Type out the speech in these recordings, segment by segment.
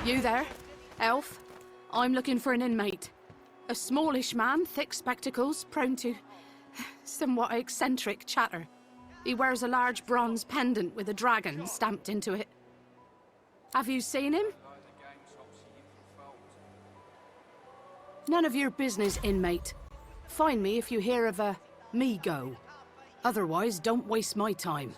You there, elf? I'm looking for an inmate. A smallish man, thick spectacles, prone to somewhat eccentric chatter. He wears a large bronze pendant with a dragon stamped into it. Have you seen him? None of your business, inmate. Find me if you hear of a me-go. Otherwise, don't waste my time.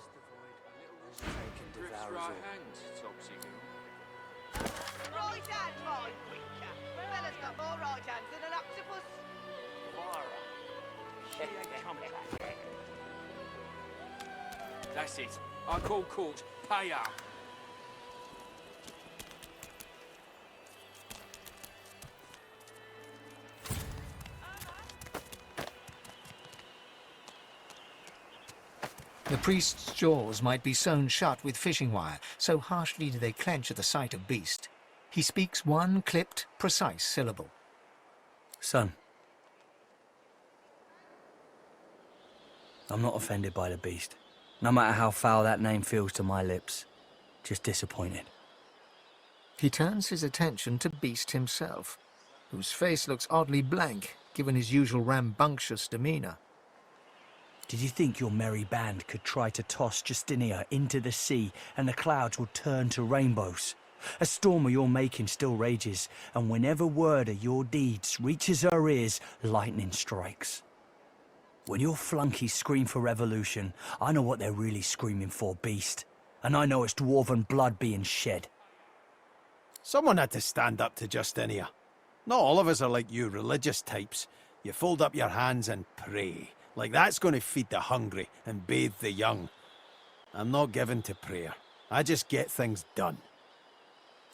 That's it. I call court. Pay up. The priest's jaws might be sewn shut with fishing wire, so harshly do they clench at the sight of beast. He speaks one clipped, precise syllable. Son. I'm not offended by the beast. No matter how foul that name feels to my lips. Just disappointed. He turns his attention to Beast himself, whose face looks oddly blank, given his usual rambunctious demeanour. Did you think your merry band could try to toss Justinia into the sea and the clouds would turn to rainbows? A storm of your making still rages, and whenever word of your deeds reaches our ears, lightning strikes. When your flunkies scream for revolution, I know what they're really screaming for, Beast. And I know it's dwarven blood being shed. Someone had to stand up to Justinia. Not all of us are like you religious types. You fold up your hands and pray. Like that's going to feed the hungry and bathe the young. I'm not given to prayer. I just get things done.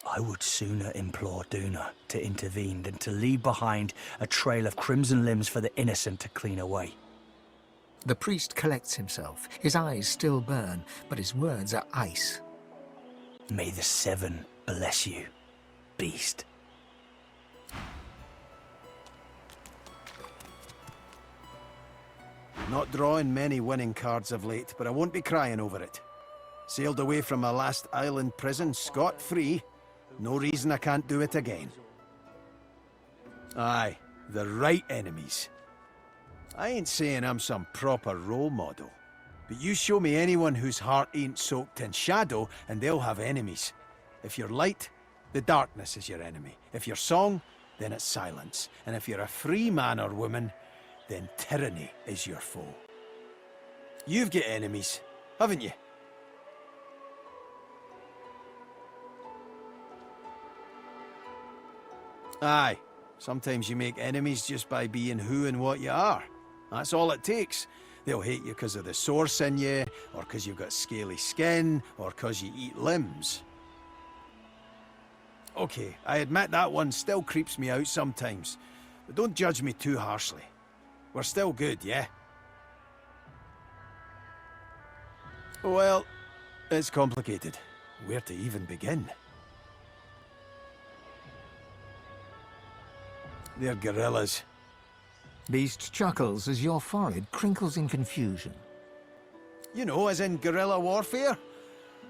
I would sooner implore Duna to intervene than to leave behind a trail of crimson limbs for the innocent to clean away. The priest collects himself. His eyes still burn, but his words are ice. May the Seven bless you, Beast. Not drawing many winning cards of late, but I won't be crying over it. Sailed away from my last island prison scot-free. No reason I can't do it again. Aye, the right enemies. I ain't saying I'm some proper role model, but you show me anyone whose heart ain't soaked in shadow and they'll have enemies. If you're light, the darkness is your enemy. If you're song, then it's silence. And if you're a free man or woman, then tyranny is your foe. You've got enemies, haven't you? Aye, sometimes you make enemies just by being who and what you are. That's all it takes. They'll hate you because of the source in you, or because you've got scaly skin, or because you eat limbs. Okay, I admit that one still creeps me out sometimes, but don't judge me too harshly. We're still good, yeah? Well, it's complicated. Where to even begin? They're gorillas. Beast chuckles as your forehead crinkles in confusion. You know, as in guerrilla warfare?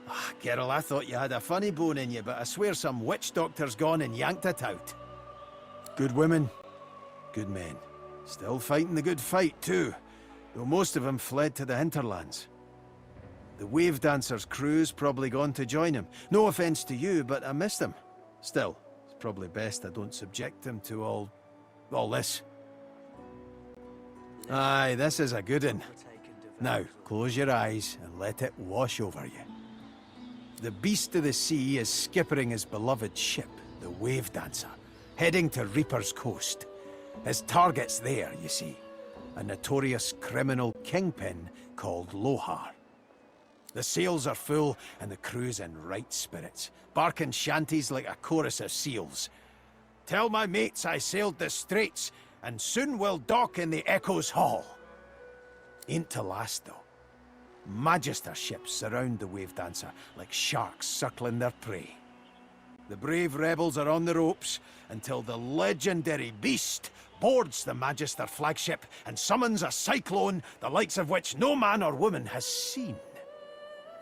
Ah, girl, I thought you had a funny bone in you, but I swear some witch doctor's gone and yanked it out. Good women, good men. Still fighting the good fight, too, though most of them fled to the hinterlands. The wave dancer's crew's probably gone to join him. No offense to you, but I missed him. Still, it's probably best I don't subject him to all this. Aye, this is a good one. Now, close your eyes and let it wash over you. The Beast of the Sea is skippering his beloved ship, the Wave Dancer, heading to Reaper's Coast. His target's there, you see, a notorious criminal kingpin called Lohar. The sails are full and the crew's in right spirits, barking shanties like a chorus of seals. Tell my mates I sailed the straits, and soon will dock in the Echo's Hall. Ain't to last, though. Magister ships surround the Wave Dancer like sharks circling their prey. The brave rebels are on the ropes until the legendary Beast boards the Magister flagship and summons a cyclone the likes of which no man or woman has seen.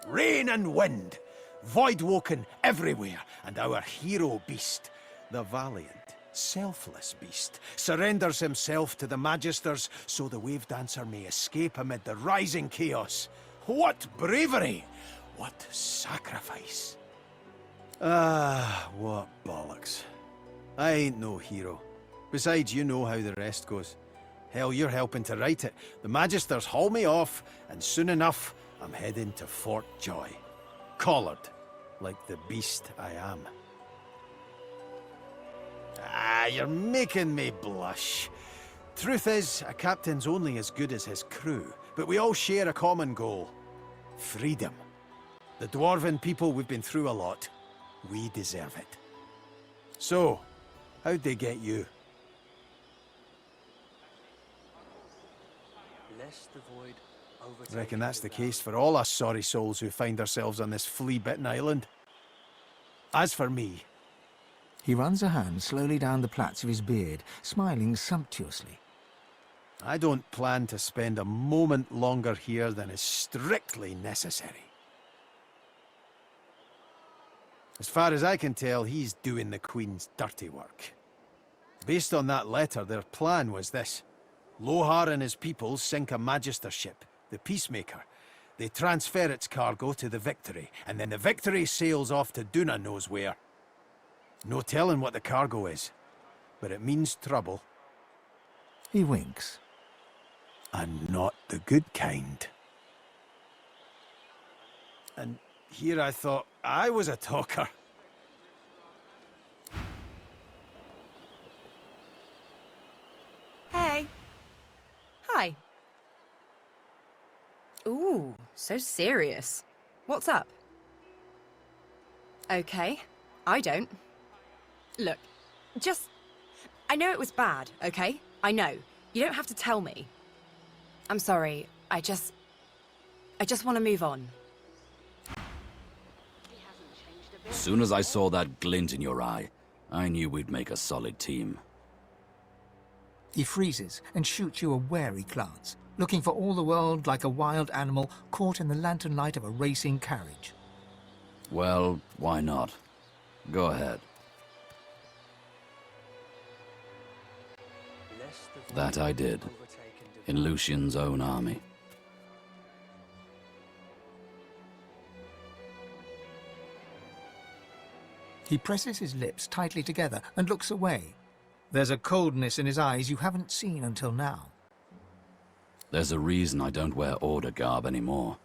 Rain and wind, void-woken everywhere, and our hero beast, the valiant, selfless beast, surrenders himself to the Magisters so the wave dancer may escape amid the rising chaos. What bravery! What sacrifice! Ah, what bollocks. I ain't no hero. Besides, you know how the rest goes. Hell, you're helping to write it. The Magisters haul me off, and soon enough, I'm heading to Fort Joy. Collared, like the beast I am. Ah, you're making me blush. Truth is, a captain's only as good as his crew, but we all share a common goal. Freedom. The Dwarven people, we've been through a lot. We deserve it. So, how'd they get you? Lest the void overtake. Reckon that's the case for all us sorry souls who find ourselves on this flea-bitten island. As for me, He runs a hand slowly down the plaits of his beard, smiling sumptuously. I don't plan to spend a moment longer here than is strictly necessary. As far as I can tell, he's doing the Queen's dirty work. Based on that letter, their plan was this. Lohar and his people sink a Magister ship, the Peacemaker. They transfer its cargo to the Victory, and then the Victory sails off to Duna knows where. No telling what the cargo is, but it means trouble. He winks. And not the good kind. And here I thought I was a talker. Hey. Hi. Ooh, so serious. What's up? Okay, I don't. Look, I know it was bad, okay? I know. You don't have to tell me. I'm sorry, I just want to move on. Soon as I saw that glint in your eye, I knew we'd make a solid team. He freezes and shoots you a wary glance, looking for all the world like a wild animal caught in the lantern light of a racing carriage. Well, why not? Go ahead. That I did, in Lucian's own army. He presses his lips tightly together and looks away. There's a coldness in his eyes you haven't seen until now. There's a reason I don't wear Order garb anymore.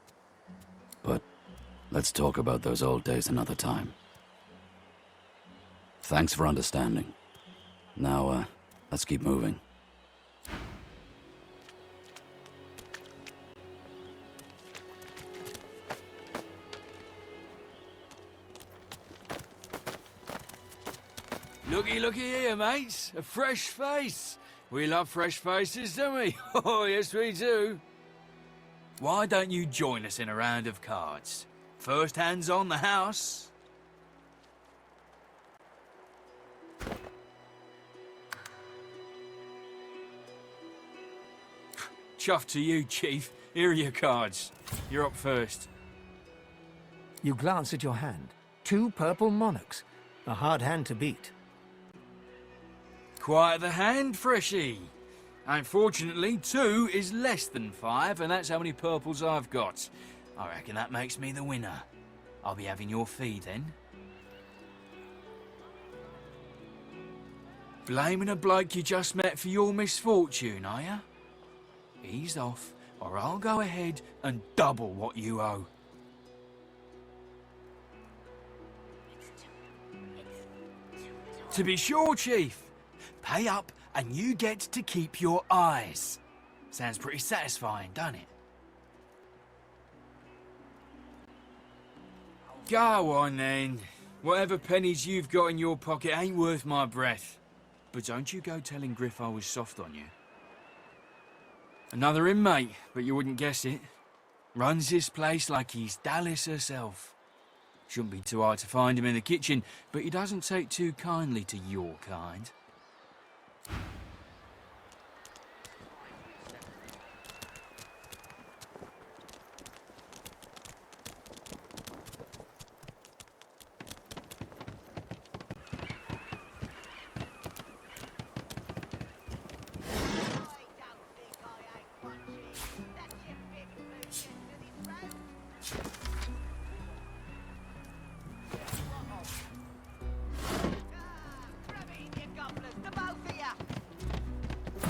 But let's talk about those old days another time. Thanks for understanding. Now, let's keep moving. Looky here, mates. A fresh face. We love fresh faces, don't we? Oh, yes, we do. Why don't you join us in a round of cards? First hands on the house. Chuff to you, Chief. Here are your cards. You're up first. You glance at your hand. 2 purple monarchs. A hard hand to beat. Quite the hand, Freshy. Unfortunately, 2 is less than 5, and that's how many purples I've got. I reckon that makes me the winner. I'll be having your fee then. Blaming a bloke you just met for your misfortune, are ya? Ease off, or I'll go ahead and double what you owe. To be sure, Chief. Pay up and you get to keep your eyes. Sounds pretty satisfying, doesn't it? Go on then. Whatever pennies you've got in your pocket ain't worth my breath. But don't you go telling Griff I was soft on you. Another inmate, but you wouldn't guess it. Runs this place like he's Dallas herself. Shouldn't be too hard to find him in the kitchen, but he doesn't take too kindly to your kind.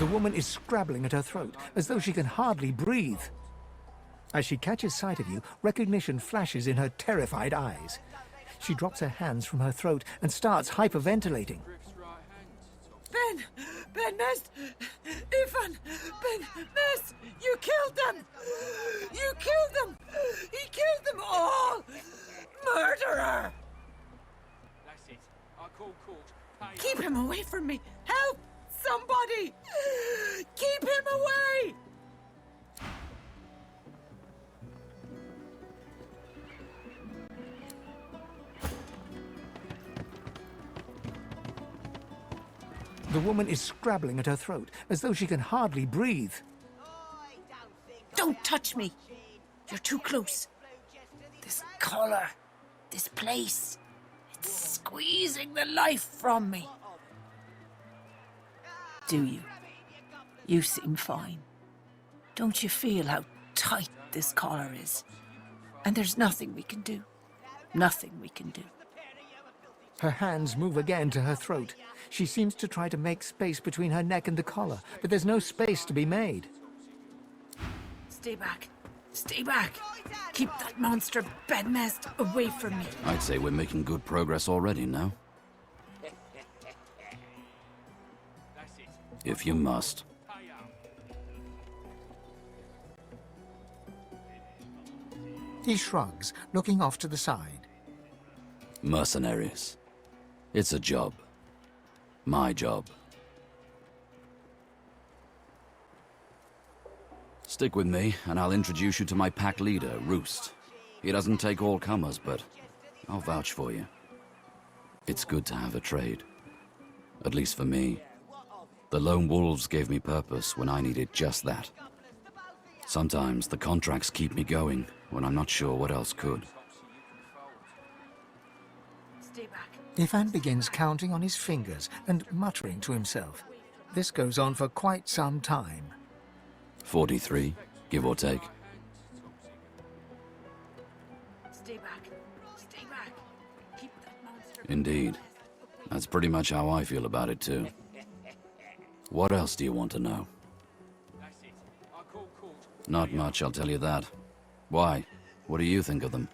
The woman is scrabbling at her throat, as though she can hardly breathe. As she catches sight of you, recognition flashes in her terrified eyes. She drops her hands from her throat and starts hyperventilating. Ben Nest! Ivan! Ben Nest! You killed them! You killed them! He killed them all! Murderer! That's it. I call court. Pay Keep him away from me! Help! Somebody! Keep him away! The woman is scrabbling at her throat, as though she can hardly breathe. Don't touch me! You're too close. This collar, this place, it's squeezing the life from me. Do you? You seem fine. Don't you feel how tight this collar is? And there's nothing we can do. Nothing we can do. Her hands move again to her throat. She seems to try to make space between her neck and the collar, but there's no space to be made. Stay back. Stay back. Keep that monster bed nest away from me. I'd say we're making good progress already now. If you must. He shrugs, looking off to the side. Mercenaries. It's a job. My job. Stick with me, and I'll introduce you to my pack leader, Roost. He doesn't take all comers, but I'll vouch for you. It's good to have a trade. At least for me. The Lone Wolves gave me purpose when I needed just that. Sometimes the contracts keep me going when I'm not sure what else could. Stay back. Ivan begins counting on his fingers and muttering to himself. This goes on for quite some time. 43, give or take. Stay back. Stay back. Keep that monster. Indeed. That's pretty much how I feel about it, too. What else do you want to know? That's it. I call court. Not much, I'll tell you that. Why? What do you think of them?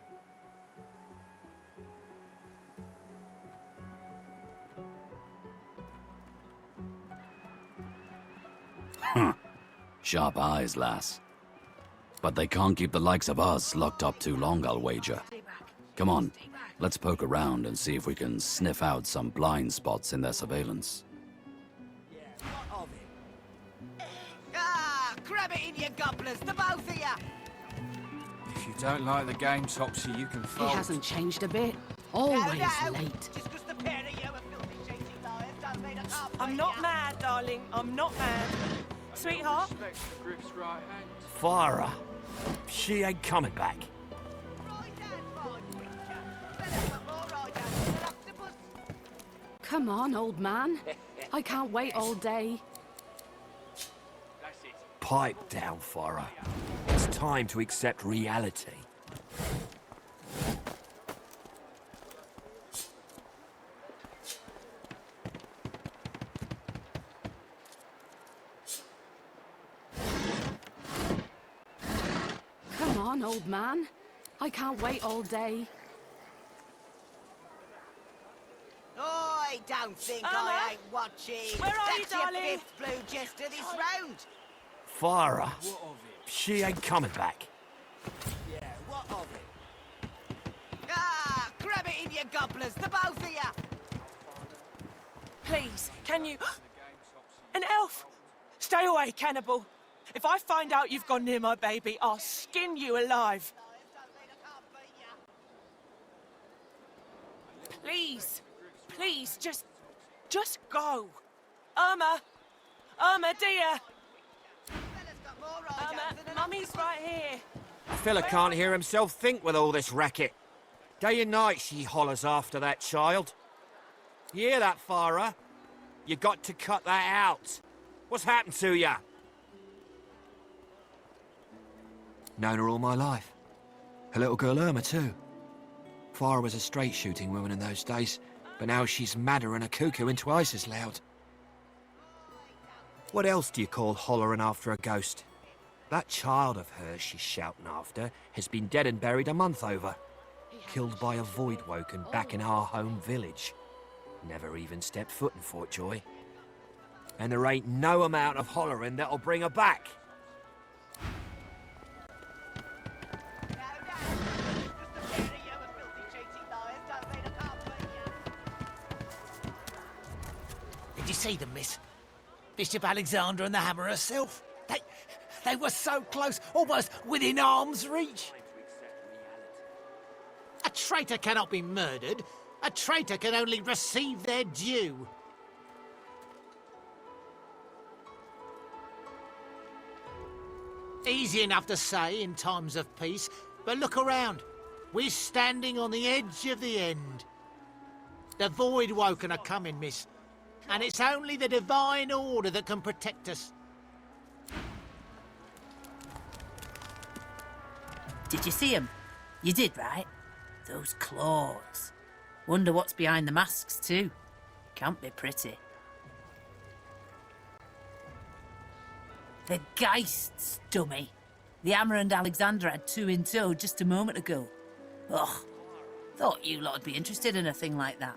Huh. Sharp eyes, lass. But they can't keep the likes of us locked up too long, I'll wager. Come on, let's poke around and see if we can sniff out some blind spots in their surveillance. Ah, grab it in your gobblers, the both of you! If you don't like the game, Topsy, you can He fold. hasn't changed a bit. Always No. late. Just 'cause the pair of you are filthy, shady liars don't mean I can't I'm fight not ya. mad, darling. I'm not mad. Sweetheart? Respect for Griff's right hand. Farah. She ain't coming back. Right hand, fine creature. Better put more right hands than an octopus. Come on, old man. I can't wait all day. That's it. Pipe down, Farah. It's time to accept reality. Come on, old man. I can't wait all day. I don't think Emma? I ain't watching. Where are you, That's your darling? fifth blue jester this round. Farah. What of it? She ain't coming back. Yeah, what of it? Ah, grab it in your gobblers, the both of you! Please, can you... An elf! Stay away, cannibal. If I find out you've gone near my baby, I'll skin you alive. Please, please, just go. Irma, dear. Irma, Mummy's right here. Fella can't hear himself think with all this racket. Day and night she hollers after that child. You hear that, Farah? You got to cut that out. What's happened to ya? Known her all my life. Her little girl Irma, too. Farah was a straight-shooting woman in those days, but now she's madder and a cuckoo and twice as loud. What else do you call hollering after a ghost? That child of hers she's shouting after has been dead and buried a month over. Killed by a void woken back in our home village. Never even stepped foot in Fort Joy. And there ain't no amount of hollering that'll bring her back. Did you see them, miss? Bishop Alexander and the Hammer herself. They were so close, almost within arm's reach. A traitor cannot be murdered. A traitor can only receive their due. Easy enough to say in times of peace, but look around. We're standing on the edge of the end. The Void Woken are coming, miss. And it's only the divine order that can protect us. Did you see him? You did, right? Those claws. Wonder what's behind the masks, too. Can't be pretty. The Geists, dummy. The Hammer and Alexander had two in tow just a moment ago. Ugh. Thought you lot'd be interested in a thing like that.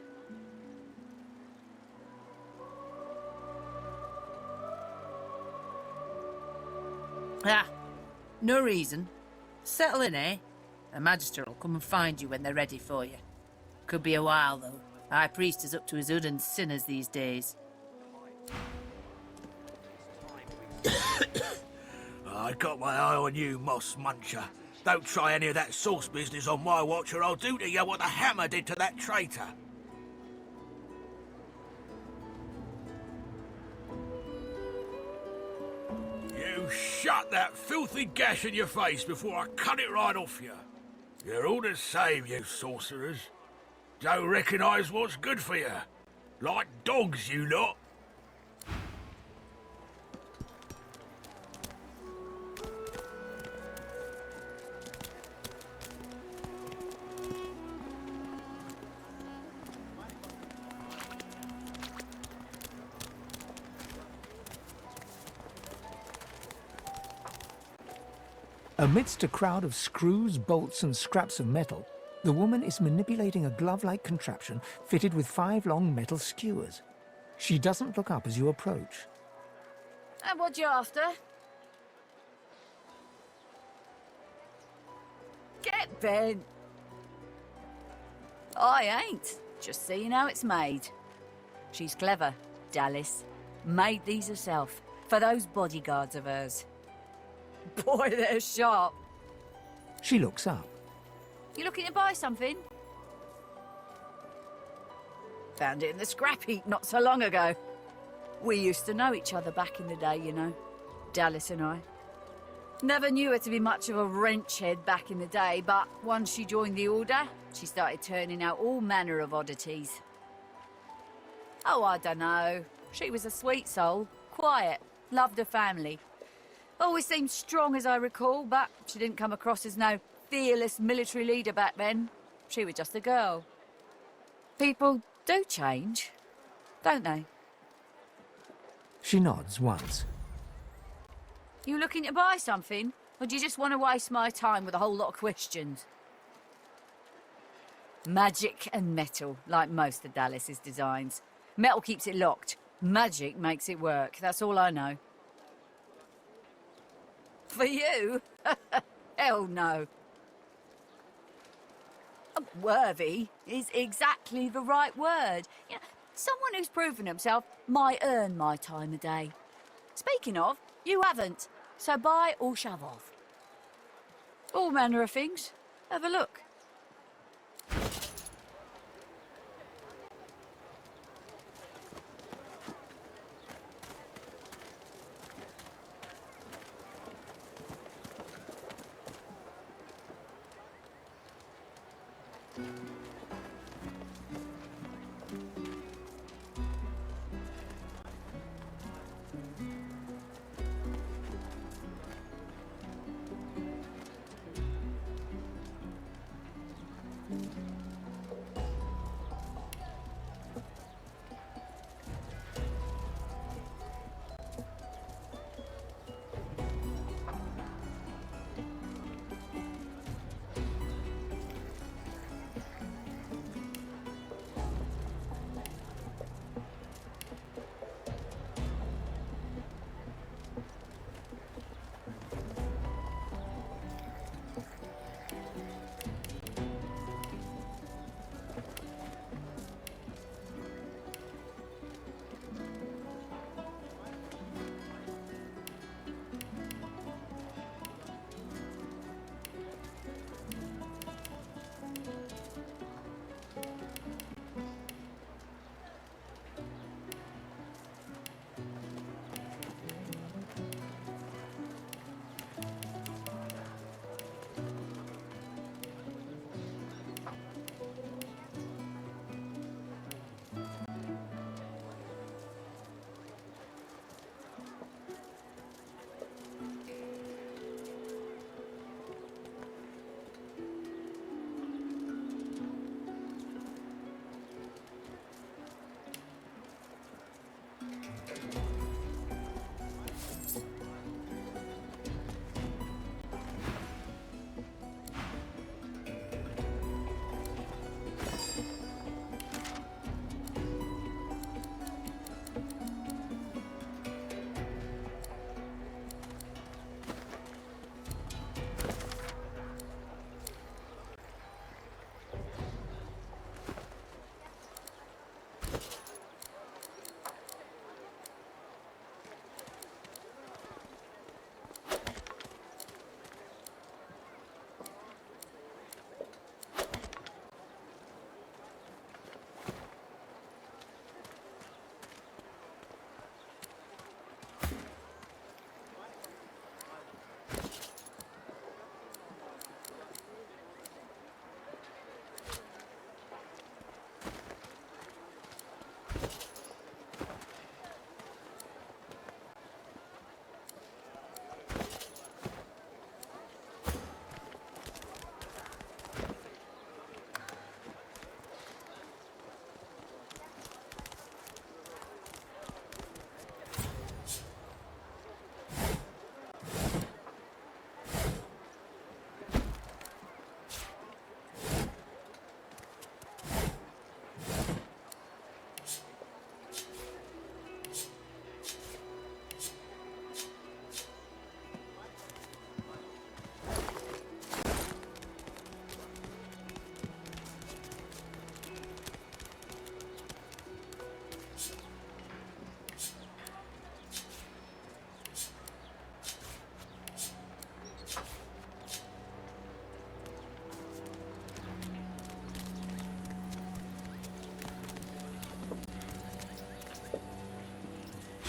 Ah, no reason. Settle in, eh? The Magister will come and find you when they're ready for you. Could be a while, though. High Priest is up to his hood and sinners these days. I got my eye on you, Moss Muncher. Don't try any of that sauce business on my watch, or I'll do to you what the Hammer did to that traitor. You shut that filthy gash in your face before I cut it right off you. You're all the same, you sorcerers. Don't recognise what's good for you. Like dogs, you lot. Amidst a crowd of screws, bolts, and scraps of metal, the woman is manipulating a glove-like contraption fitted with 5 long metal skewers. She doesn't look up as you approach. And what you after? Get bent. I ain't. Just seeing how it's made. She's clever, Dallas. Made these herself, for those bodyguards of hers. Boy, they're sharp. She looks up. You looking to buy something? Found it in the scrap heap not so long ago. We used to know each other back in the day, you know. Dallas and I. Never knew her to be much of a wrench head back in the day, but once she joined the Order, she started turning out all manner of oddities. Oh, I dunno. She was a sweet soul. Quiet. Loved her family. Always seemed strong as I recall, but she didn't come across as no fearless military leader back then. She was just a girl. People do change, don't they? She nods once. You looking to buy something? Or do you just want to waste my time with a whole lot of questions? Magic and metal, like most of Dallas's designs. Metal keeps it locked. Magic makes it work. That's all I know. For you? Hell no. Worthy is exactly the right word. You know, someone who's proven himself might earn my time of day. Speaking of, you haven't, so buy or shove off. All manner of things. Have a look.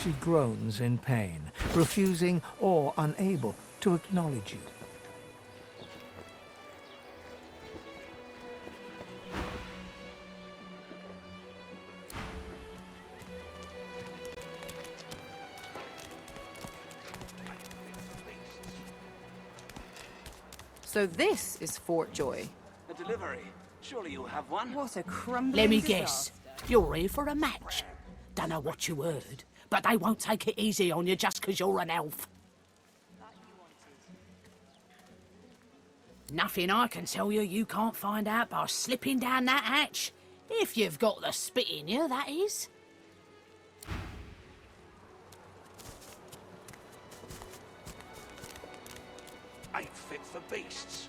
She groans in pain, refusing or unable to acknowledge you. So this is Fort Joy. A delivery. Surely you'll have one. What a crumbling Let me disaster. guess. You're here for a match. Dunno what you heard, but they won't take it easy on you just 'cause you're an elf. Nothing I can tell you you can't find out by slipping down that hatch. If you've got the spit in you, that is. Ain't fit for beasts.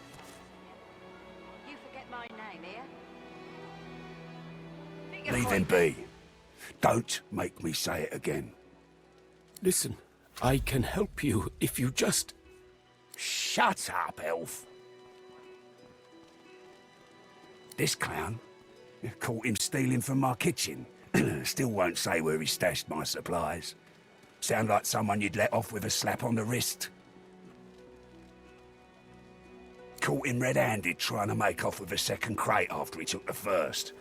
You forget my name here? Leave him be. Don't make me say it again. Listen, I can help you if you just... Shut up, elf. This clown caught him stealing from my kitchen. Still won't say where he stashed my supplies. Sound like someone you'd let off with a slap on the wrist. Caught him red-handed trying to make off with a second crate after he took the first.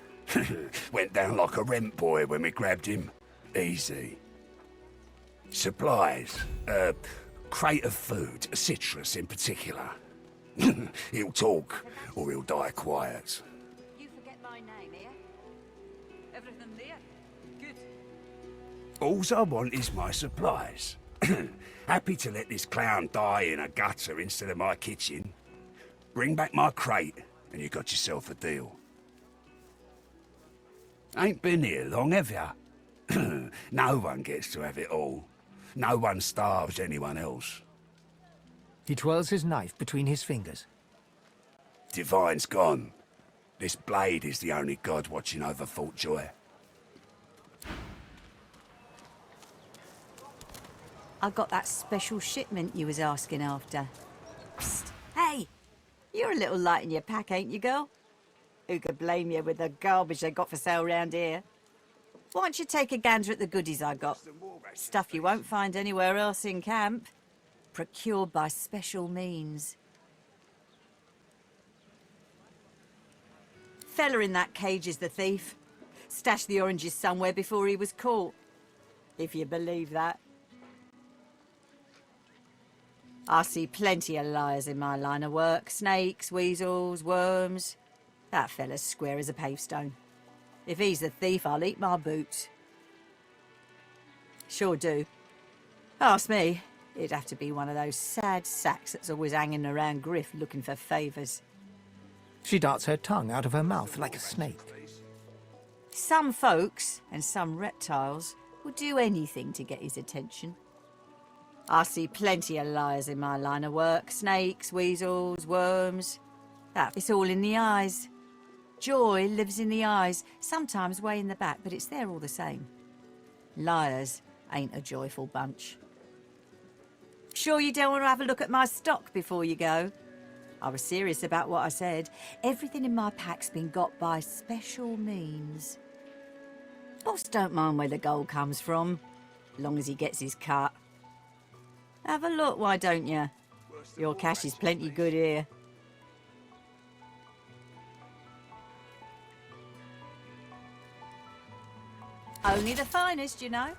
Went down like a rent boy when we grabbed him. Easy. Supplies. Crate of food, citrus in particular. He'll talk, or he'll die quiet. You forget my name here? Everything there? Good. Alls I want is my supplies. Happy to let this clown die in a gutter instead of my kitchen. Bring back my crate, and you got yourself a deal. Ain't been here long, have ya? No one gets to have it all. No one starves anyone else. He twirls his knife between his fingers. Divine's gone. This blade is the only god watching over Fort Joy. I got that special shipment you was asking after. Psst. Hey! You're a little light in your pack, ain't you, girl? Who could blame you with the garbage they got for sale round here? Why don't you take a gander at the goodies I got? Stuff you won't find anywhere else in camp. Procured by special means. Fella in that cage is the thief. Stashed the oranges somewhere before he was caught. If you believe that. I see plenty of liars in my line of work. Snakes, weasels, worms. That fella's square as a pavestone. If he's the thief, I'll eat my boots. Sure do. Ask me, it'd have to be one of those sad sacks that's always hanging around Griff looking for favours. She darts her tongue out of her mouth like a snake. Some folks, and some reptiles, will do anything to get his attention. I see plenty of liars in my line of work. Snakes, weasels, worms. It's all in the eyes. Joy lives in the eyes, sometimes way in the back, but it's there all the same. Liars ain't a joyful bunch. Sure you don't want to have a look at my stock before you go? I was serious about what I said. Everything in my pack's been got by special means. Boss don't mind where the gold comes from, long as he gets his cut. Have a look, why don't you? Your cash is plenty good here. Only the finest, you know.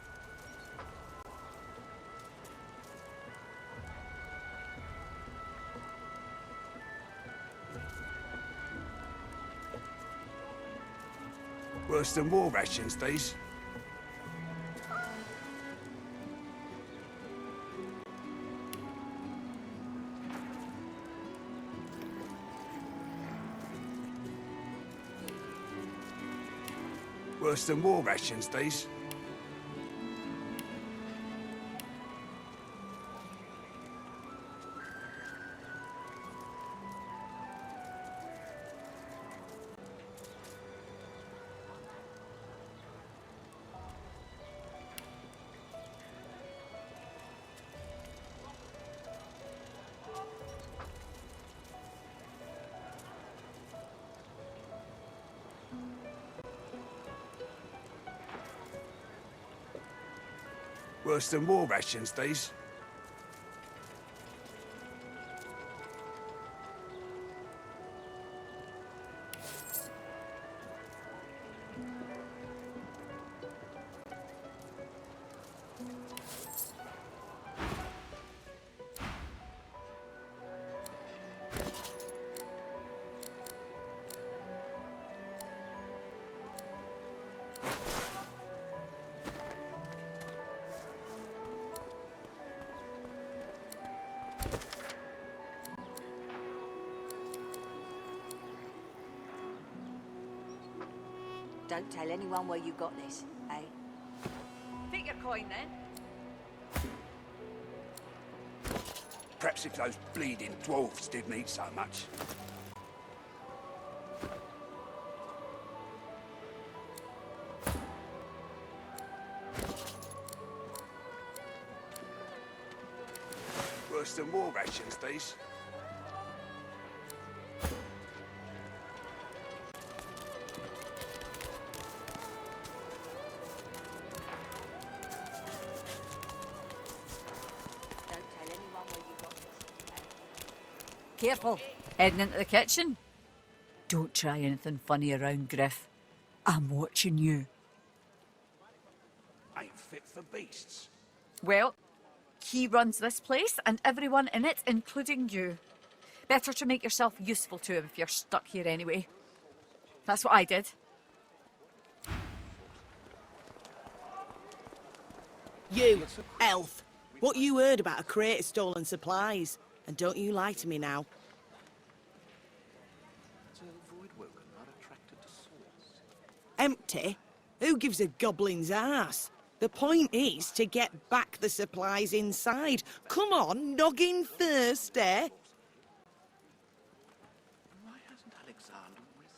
Worse than war rations, these. Worse than war rations, these. Worse than war rations, these. Don't tell anyone where you got this, eh? Take your coin, then. Perhaps if those bleeding dwarves didn't eat so much. Worse than war rations, these. Careful, heading into the kitchen. Don't try anything funny around Griff. I'm watching you. Ain't fit for beasts. Well, he runs this place and everyone in it, including you. Better to make yourself useful to him if you're stuck here anyway. That's what I did. You, elf. What you heard about a crate of stolen supplies? And don't you lie to me now. Empty? Who gives a goblin's ass? The point is to get back the supplies inside. Come on, noggin first, eh?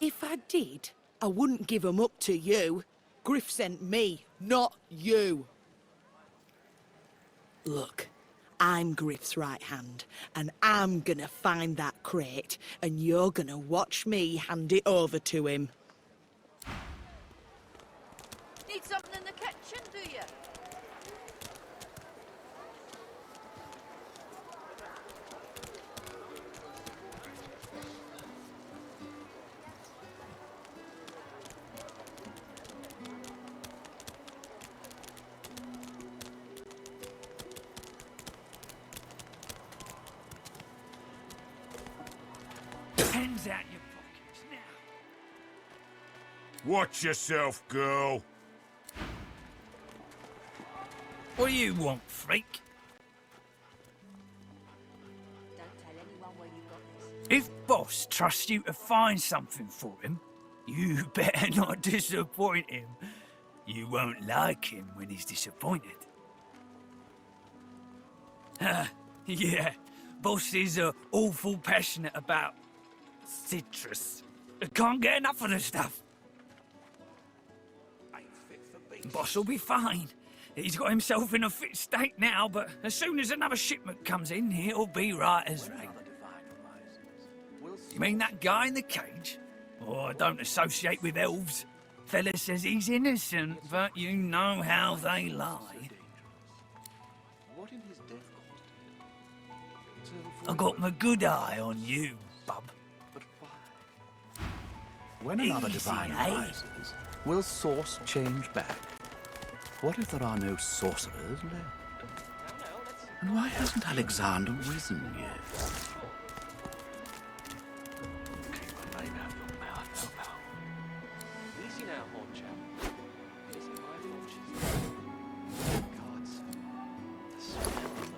If I did, I wouldn't give 'em up to you. Griff sent me, not you. Look, I'm Griff's right hand, and I'm gonna find that crate, and you're gonna watch me hand it over to him. Need something in the kitchen, do you? Hands out your pockets now. Watch yourself, girl. What do you want, freak? Don't tell anyone where you got this. If Boss trusts you to find something for him, you better not disappoint him. You won't like him when he's disappointed. Yeah, Boss is awful passionate about citrus. Can't get enough of the stuff. Boss will be fine. He's got himself in a fit state now, but as soon as another shipment comes in, he'll be right as rain. You mean that guy in the cage? Oh, I don't associate with elves. Fella says he's innocent, but you know how they lie. I got my good eye on you, bub. When another Easy, divine eh? rises, will source change back? What if there are no sorcerers left? And why hasn't Alexander risen yet? Keep a name out of your mouth, pal. Easy now, horn chap. Easy, my fortunes. Gods. The smell of them.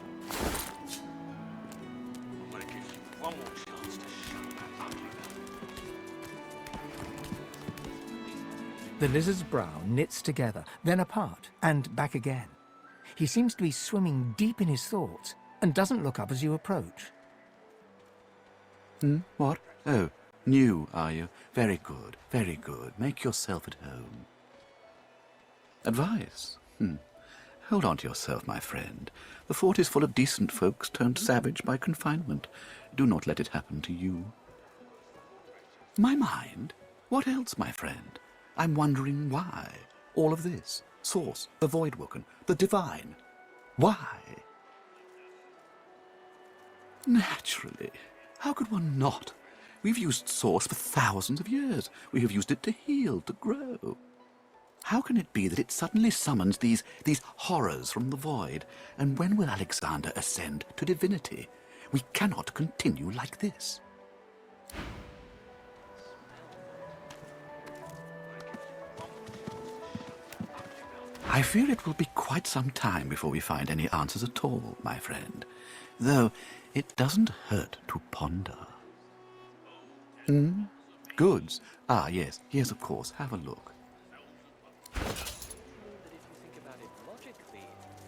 I'm gonna give you one more chance to shut that ugly mouth. The lizard's brow knits together, then apart, and back again. He seems to be swimming deep in his thoughts, and doesn't look up as you approach. What? Oh, new, are you? Very good, very good. Make yourself at home. Advice? Hold on to yourself, my friend. The fort is full of decent folks turned savage by confinement. Do not let it happen to you. My mind? What else, my friend? I'm wondering why. All of this. Source, the Voidwoken, the Divine. Why? Naturally. How could one not? We've used sauce for thousands of years. We have used it to heal, to grow. How can it be that it suddenly summons these horrors from the void? And when will Alexander ascend to divinity? We cannot continue like this. I fear it will be quite some time before we find any answers at all, my friend. Though it doesn't hurt to ponder. Goods? Ah, yes, yes, of course. Have a look.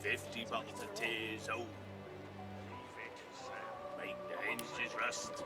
50 bottles of tears, oh. Make the hinges rust.